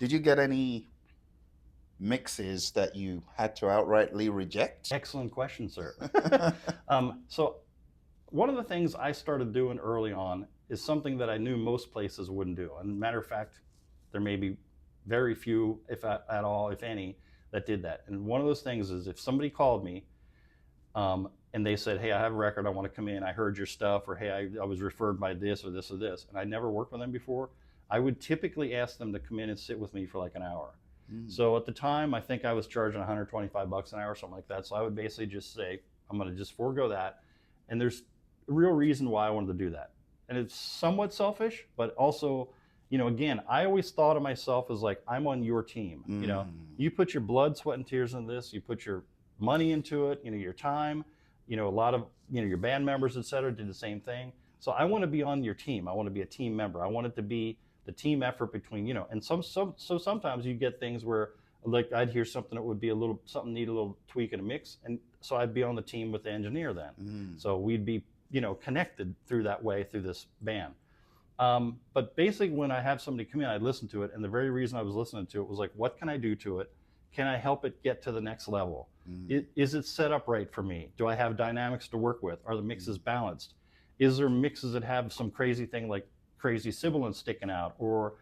Did you get any mixes that you had to outrightly reject? Excellent question, sir. So one of the things I started doing early on is something that I knew most places wouldn't do. And matter of fact, there may be very few, if at all, if any, that did that. And one of those things is if somebody called me and they said, "Hey, I have a record. I want to come in. I heard your stuff," or "Hey, I was referred by this or this or this," and I never worked with them before, I would typically ask them to come in and sit with me for like an hour. Mm. So at the time, I think I was charging 125 bucks an hour, something like that. So I would basically just say, I'm going to just forego that. And there's a real reason why I wanted to do that. And it's somewhat selfish, but also, again, I always thought of myself as like, I'm on your team. You put your blood, sweat, and tears in this, you put your money into it, your time, a lot of, your band members, et cetera, did the same thing. So I want to be on your team. I want to be a team member. I want it to be the team effort between, and so sometimes you get things where like I'd hear something that would be something need a little tweak in a mix. And so I'd be on the team with the engineer then. So we'd be, connected through that way through this band. But basically when I have somebody come in, I'd listen to it. And the very reason I was listening to it was like, what can I do to it? Can I help it get to the next level? Is it set up right for me? Do I have dynamics to work with? Are the mixes balanced? Is there mixes that have some crazy thing like crazy sibilance sticking out? Or,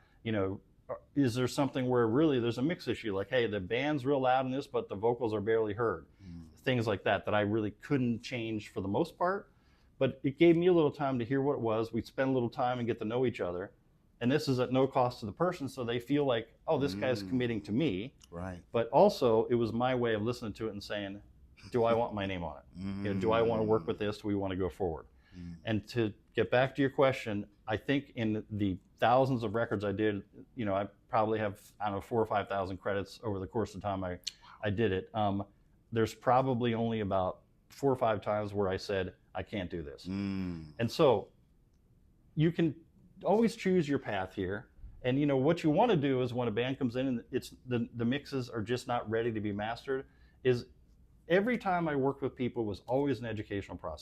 is there something where really there's a mix issue? Like, hey, the band's real loud in this, but the vocals are barely heard. Things like that I really couldn't change for the most part. But it gave me a little time to hear what it was. We'd spend a little time and get to know each other. And this is at no cost to the person, so they feel like, oh, this guy's committing to me. Right. But also, it was my way of listening to it and saying, do I want my name on it? Do I want to work with this? Do we want to go forward? And to get back to your question, I think in the thousands of records I did, I probably have, I don't know, 4,000 or 5,000 credits over the course of time I did it. There's probably only about 4 or 5 times where I said, I can't do this. And so you can always choose your path here. And what you want to do is when a band comes in and it's the mixes are just not ready to be mastered, is every time I worked with people was always an educational process.